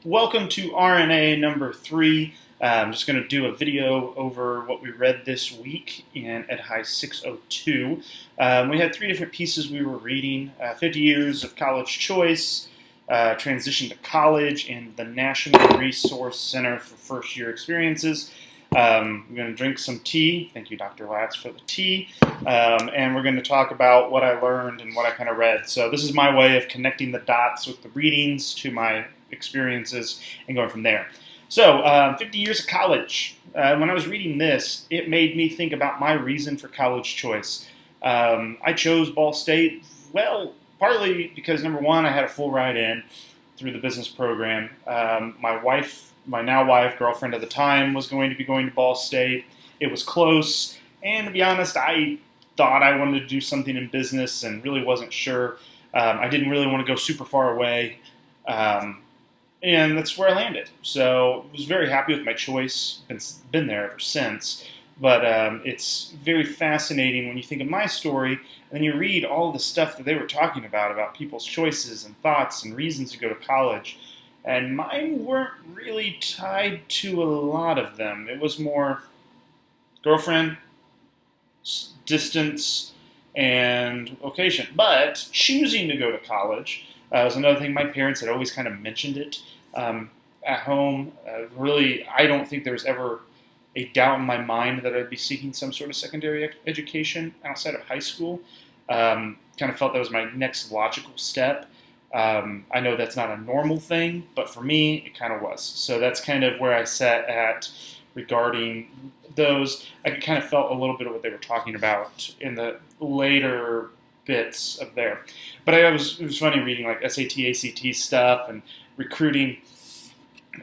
Welcome to RNA number 3. I'm just going to do a video over what we read this week in Ed High 602. We had 3 different pieces we were reading: 50 Years of College Choice, Transition to College, and the National Resource Center for First Year Experiences. We're going to drink some tea. Thank you, Dr. Latz, for the tea. And we're going to talk about what I learned and what I kind of read. So this is my way of connecting the dots with the readings to my experiences and going from there. So 50 years of college. When I was reading this, it made me think about my reason for college choice. I chose Ball State, well, partly because, number one, I had a full ride in through the business program. My now wife, girlfriend at the time, was going to be going to Ball State. It was close, and to be honest, I thought I wanted to do something in business and really wasn't sure. I didn't really want to go super far away, and that's where I landed. So I was very happy with my choice. Been there ever since. But it's very fascinating when you think of my story, and then you read all the stuff that they were talking about people's choices and thoughts and reasons to go to college. And mine weren't really tied to a lot of them. It was more girlfriend, distance, and location. But choosing to go to college was another thing. My parents had always kind of mentioned it at home. Really, I don't think there was ever a doubt in my mind that I'd be seeking some sort of secondary education outside of high school. Kind of felt that was my next logical step. I know that's not a normal thing, but for me, it kind of was. So that's kind of where I sat at regarding those. I kind of felt a little bit of what they were talking about in the later bits of there. But it was funny reading like SAT, ACT stuff and recruiting.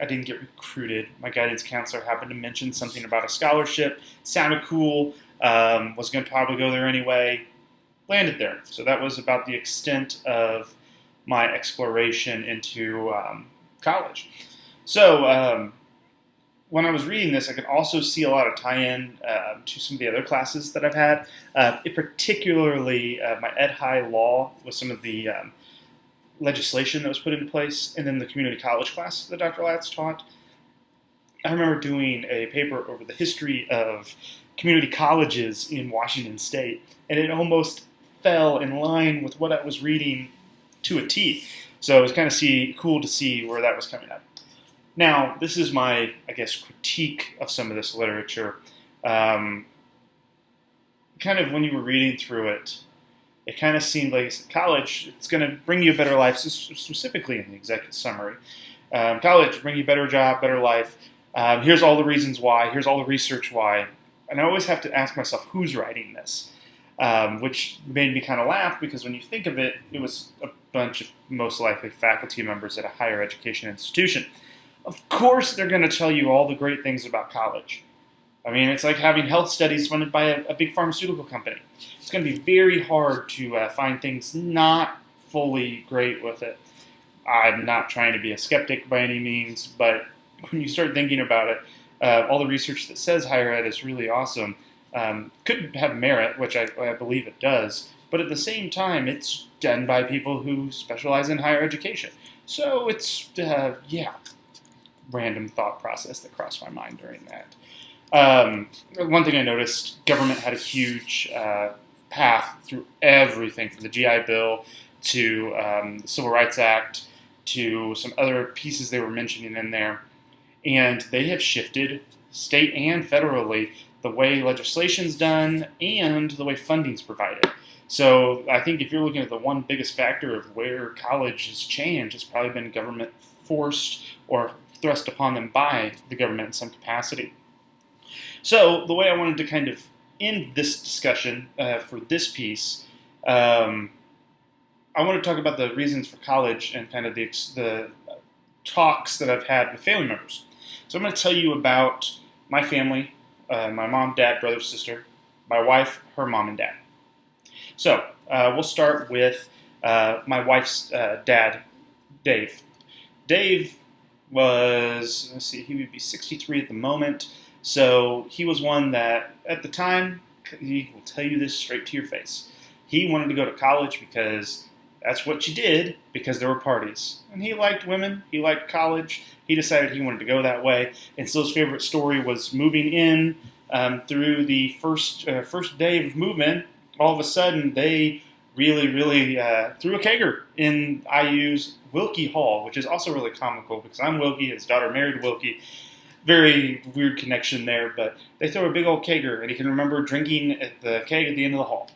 I didn't get recruited. My guidance counselor happened to mention something about a scholarship. Sounded cool. Was going to probably go there anyway. Landed there. So that was about the extent of my exploration into college. So when I was reading this, I could also see a lot of tie-in to some of the other classes that I've had. Particularly my Ed High law with some of the legislation that was put into place, and then the community college class that Dr. Latz taught. I remember doing a paper over the history of community colleges in Washington State, and it almost fell in line with what I was reading to a T. So it was kind of cool to see where that was coming up. Now, this is my, critique of some of this literature. Kind of when you were reading through it, it kind of seemed like college, it's going to bring you a better life, specifically in the executive summary. College, bring you a better job, better life. Here's all the reasons why. Here's all the research why. And I always have to ask myself, who's writing this? Which made me kind of laugh, because when you think of it, it was a bunch of most likely faculty members at a higher education institution. Of course, they're going to tell you all the great things about college. I mean, it's like having health studies funded by a big pharmaceutical company. It's going to be very hard to find things not fully great with it. I'm not trying to be a skeptic by any means, but when you start thinking about it, all the research that says higher ed is really awesome could have merit, which I believe it does, but at the same time, it's done by people who specialize in higher education. So it's, random thought process that crossed my mind during that. One thing I noticed, government had a huge path through everything, from the GI Bill to the Civil Rights Act to some other pieces they were mentioning in there. And they have shifted, state and federally, the way legislation's done and the way funding's provided. So I think if you're looking at the one biggest factor of where college has changed, it's probably been government forced or thrust upon them by the government in some capacity. So the way I wanted to kind of end this discussion for this piece, I want to talk about the reasons for college and kind of the talks that I've had with family members. So I'm going to tell you about my family, my mom, dad, brother, sister, my wife, her mom and dad. So we'll start with my wife's dad, Dave. Dave was, he would be 63 at the moment. So he was one that, at the time, he will tell you this straight to your face. He wanted to go to college because That's what you did because there were parties. And he liked women. He liked college. He decided he wanted to go that way. And so his favorite story was moving in through the first day of movement. All of a sudden, they really threw a kegger in IU's Wilkie Hall, which is also really comical because I'm Wilkie. His daughter married Wilkie. Very weird connection there, but they throw a big old kegger, and he can remember drinking at the keg at the end of the hall.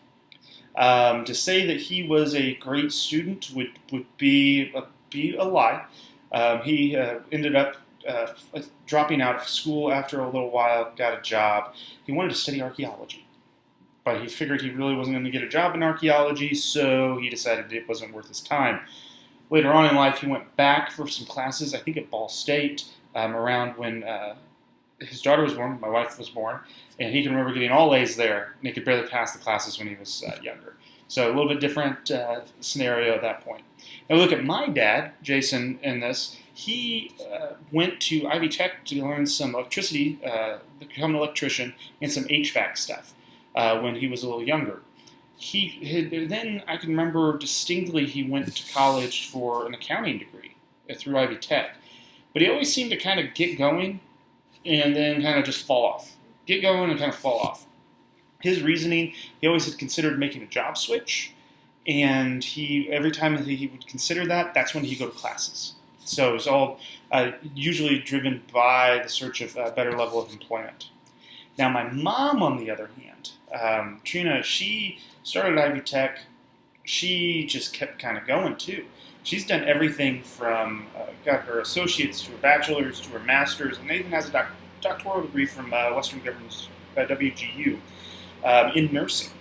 To say that he was a great student would be a lie. He ended up dropping out of school after a little while, got a job. He wanted to study archaeology, but he figured he really wasn't going to get a job in archaeology, so he decided it wasn't worth his time. Later on in life, he went back for some classes, I think at Ball State, around when his daughter was born, my wife was born, and he can remember getting all A's there, and he could barely pass the classes when he was younger. So a little bit different scenario at that point. Now look at my dad, Jason, in this. He went to Ivy Tech to learn some electricity, become an electrician, and some HVAC stuff when he was a little younger. Then I can remember distinctly he went to college for an accounting degree through Ivy Tech. But he always seemed to kind of get going and then kind of just fall off. Get going and kind of fall off. His reasoning, he always had considered making a job switch, and every time that he would consider that, that's when he'd go to classes. So it was all usually driven by the search of a better level of employment. Now my mom, on the other hand, Trina, she started at Ivy Tech. She just kept kind of going too. She's done everything from got her associates to her bachelor's to her master's, and even has a doctoral degree from Western Governors WGU in nursing.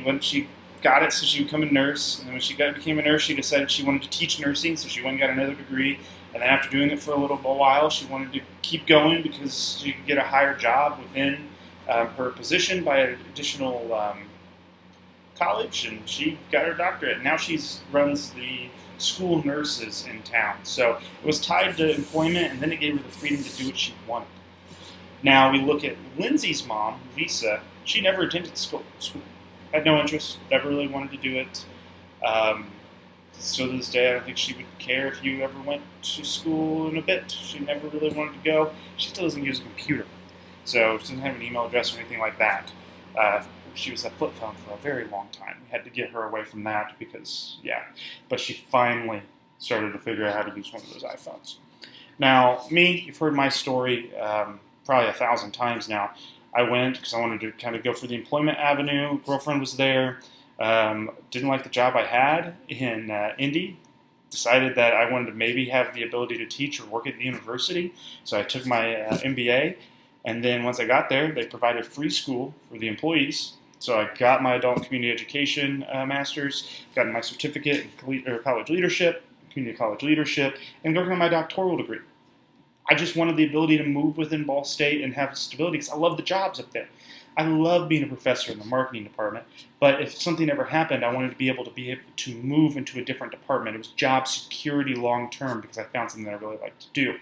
When she got it, so she would become a nurse, and then when she became a nurse, she decided she wanted to teach nursing, so she went and got another degree. And then after doing it for a little while, she wanted to keep going because she could get a higher job within her position by an additional college, and she got her doctorate. Now she runs the school nurses in town. So it was tied to employment, and then it gave her the freedom to do what she wanted. Now we look at Lindsay's mom, Lisa. She never attended school. Had no interest, never really wanted to do it. So to this day, I don't think she would care if you ever went to school in a bit. She never really wanted to go. She still doesn't use a computer. So she doesn't have an email address or anything like that. She was a flip phone for a very long time. We had to get her away from that because, but she finally started to figure out how to use one of those iPhones. Now, me, you've heard my story probably 1,000 times now. I went because I wanted to kind of go for the employment avenue. Girlfriend was there. Didn't like the job I had in Indy. Decided that I wanted to maybe have the ability to teach or work at the university. So I took my MBA. And then once I got there, they provided free school for the employees. So I got my adult community education master's, got my certificate in college leadership, community college leadership, and working on my doctoral degree. I just wanted the ability to move within Ball State and have stability because I love the jobs up there. I love being a professor in the marketing department, but if something ever happened, I wanted to be able to move into a different department. It was job security long term because I found something that I really liked to do.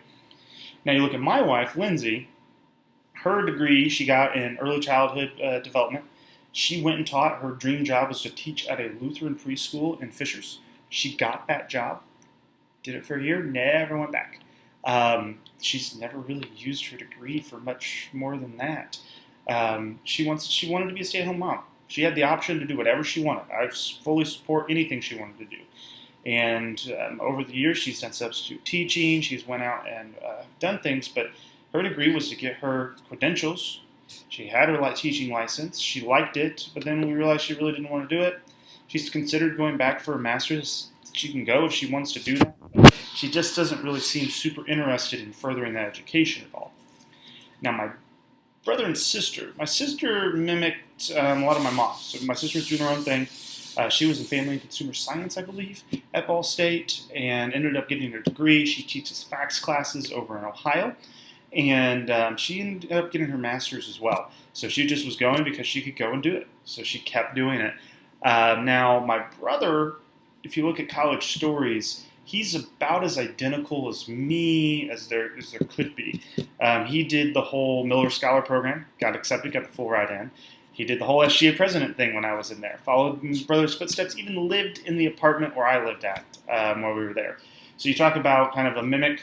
Now you look at my wife, Lindsay. Her degree she got in early childhood development. She went and taught. Her dream job was to teach at a Lutheran preschool in Fishers. She got that job, did it for a year, never went back. She's never really used her degree for much more than that. She wanted to be a stay-at-home mom. She had the option to do whatever she wanted. I fully support anything she wanted to do. And over the years, she's done substitute teaching. She's went out and done things, but her degree was to get her credentials. She had her teaching license. She liked it, but then we realized she really didn't want to do it. She's considered going back for a master's. She can go if she wants to do that. She just doesn't really seem super interested in furthering that education at all. Now, my brother and sister. My sister mimicked a lot of my mom. So my sister was doing her own thing. She was in family and consumer science, I believe, at Ball State, and ended up getting her degree. She teaches fax classes over in Ohio. And she ended up getting her master's as well. So she just was going because she could go and do it. So she kept doing it. Now, my brother, if you look at college stories, he's about as identical as me as there could be. He did the whole Miller Scholar Program, got accepted, got the full ride in. He did the whole SGA president thing when I was in there, followed his brother's footsteps, even lived in the apartment where I lived at while we were there. So you talk about kind of a mimic.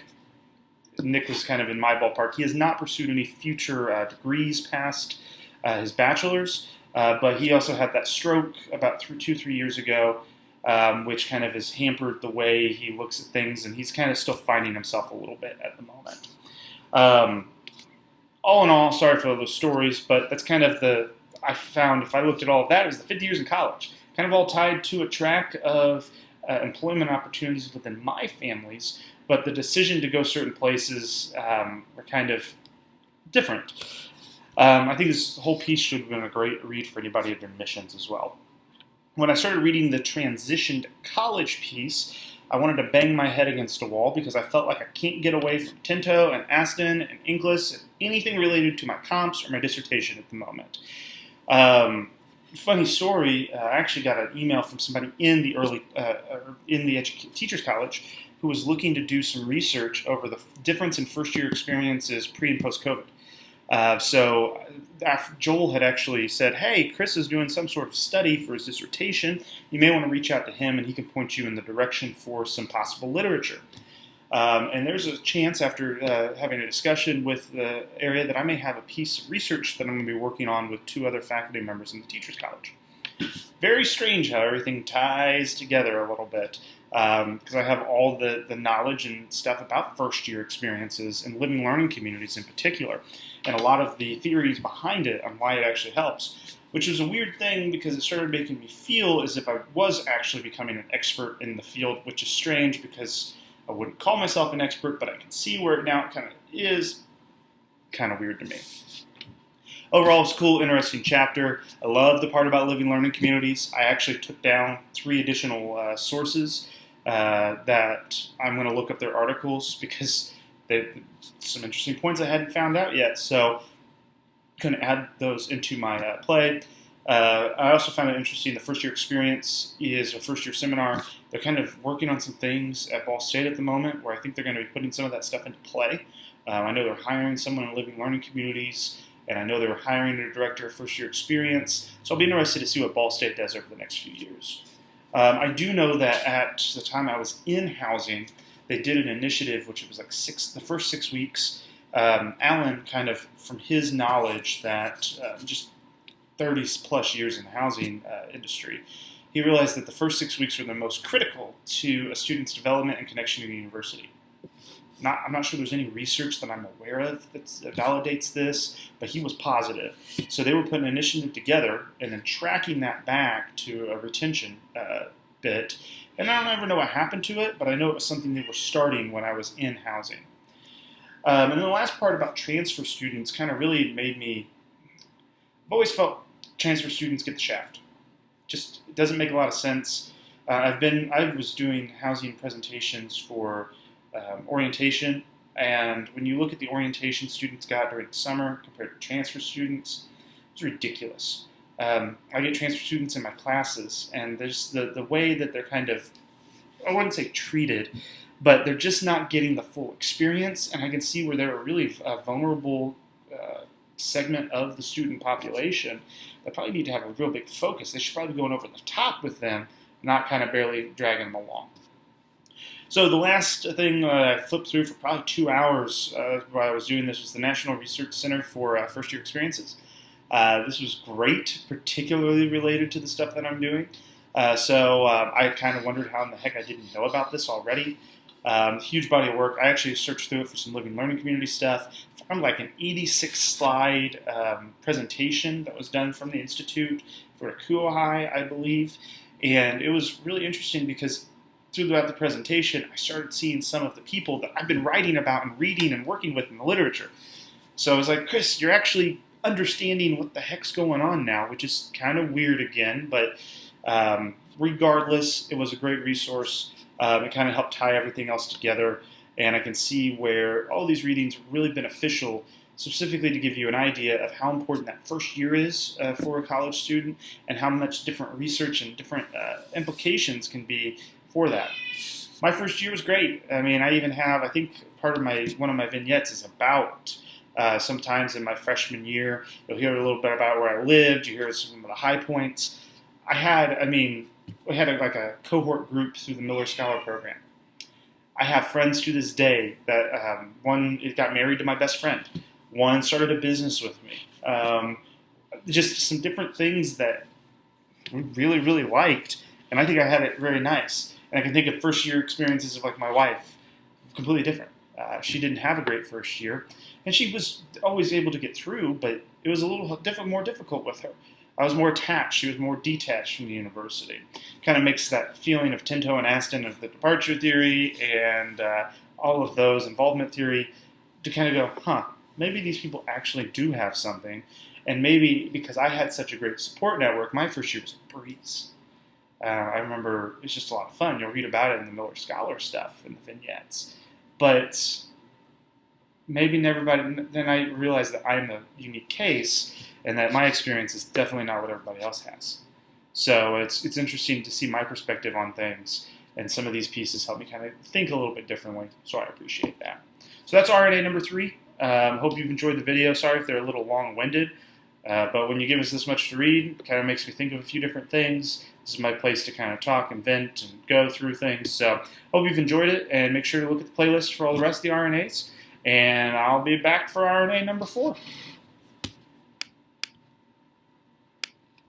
Nick was kind of in my ballpark. He has not pursued any future degrees past his bachelor's, but he also had that stroke about 2-3 years ago, which kind of has hampered the way he looks at things, and he's kind of still finding himself a little bit at the moment. All in all, sorry for those stories, but that's kind of I found if I looked at all of that, it was the 50 years in college, kind of all tied to a track of employment opportunities within my families, but the decision to go certain places were kind of different. I think this whole piece should have been a great read for anybody at admissions as well. When I started reading the transition to college piece, I wanted to bang my head against a wall because I felt like I can't get away from Tinto and Aston and Inglis and anything related to my comps or my dissertation at the moment. Funny story, I actually got an email from somebody in the Teachers College who was looking to do some research over the difference in first-year experiences pre- and post-COVID. So Joel had actually said, hey, Chris is doing some sort of study for his dissertation. You may want to reach out to him and he can point you in the direction for some possible literature. And there's a chance after having a discussion with the area that I may have a piece of research that I'm going to be working on with 2 other faculty members in the Teachers College. Very strange how everything ties together a little bit. Because I have all the knowledge and stuff about first-year experiences and living learning communities in particular, and a lot of the theories behind it on why it actually helps, which is a weird thing because it started making me feel as if I was actually becoming an expert in the field, which is strange because I wouldn't call myself an expert, but I can see where it now kind of is kind of weird to me. Overall, it's a cool, interesting chapter. I love the part about living learning communities. I actually took down 3 additional sources that I'm going to look up their articles because some interesting points I hadn't found out yet. So I'm going to add those into my play. I also found it interesting. The first-year experience is a first-year seminar. They're kind of working on some things at Ball State at the moment where I think they're going to be putting some of that stuff into play. I know they're hiring someone in living learning communities, and I know they were hiring a director of first-year experience. So I'll be interested to see what Ball State does over the next few years. I do know that at the time I was in housing, they did an initiative, which was like the first 6 weeks. Alan, kind of from his knowledge that just 30-plus years in the housing industry, he realized that the first 6 weeks were the most critical to a student's development and connection to the university. I'm not sure there's any research that I'm aware of that validates this, but he was positive. So they were putting an initiative together and then tracking that back to a retention bit. And I don't ever know what happened to it, but I know it was something they were starting when I was in housing. And then the last part about transfer students kind of really made me... I've always felt transfer students get the shaft. Just it doesn't make a lot of sense. I was doing housing presentations for orientation, and when you look at the orientation students got during the summer compared to transfer students, it's ridiculous. I get transfer students in my classes, and there's the way that they're kind of, I wouldn't say treated, but they're just not getting the full experience, and I can see where they're a really vulnerable segment of the student population that probably need to have a real big focus. They should probably be going over the top with them, not kind of barely dragging them along. So the last thing I flipped through for probably 2 hours while I was doing this was the National Research Center for First-Year Experiences. This was great, particularly related to the stuff that I'm doing. So I kind of wondered how in the heck I didn't know about this already. Huge body of work. I actually searched through it for some living learning community stuff. Found like an 86-slide presentation that was done from the Institute for Akuo, I believe. And it was really interesting because throughout the presentation, I started seeing some of the people that I've been writing about and reading and working with in the literature. So I was like, Chris, you're actually understanding what the heck's going on now, which is kind of weird again, but regardless, it was a great resource. It kind of helped tie everything else together, and I can see where all these readings are really beneficial, specifically to give you an idea of how important that first year is for a college student and how much different research and different implications can be for that. My first year was great. I mean, I even have, I think part of one of my vignettes is about Sometimes in my freshman year, you'll hear a little bit about where I lived. You hear some of the high points. We had like a cohort group through the Miller Scholar Program. I have friends to this day that one got married to my best friend. One started a business with me. Just some different things that we really, really liked, and I think I had it very nice. And I can think of first year experiences of like my wife, completely different. She didn't have a great first year, and she was always able to get through, but it was a little more difficult with her. I was more attached. She was more detached from the university. Kind of makes that feeling of Tinto and Aston of the departure theory and all of those, involvement theory, to kind of go, maybe these people actually do have something. And maybe because I had such a great support network, my first year was a breeze. I remember it's just a lot of fun. You'll read about it in the Miller Scholar stuff and the vignettes. But maybe then I realized that I'm a unique case and that my experience is definitely not what everybody else has. So it's interesting to see my perspective on things, and some of these pieces help me kind of think a little bit differently, so I appreciate that. So that's RNA number 3. Hope you've enjoyed the video. Sorry if they're a little long-winded, but when you give us this much to read, it kind of makes me think of a few different things. This is my place to kind of talk and vent and go through things. So hope you've enjoyed it, and make sure to look at the playlist for all the rest of the RNAs. And I'll be back for RNA number 4.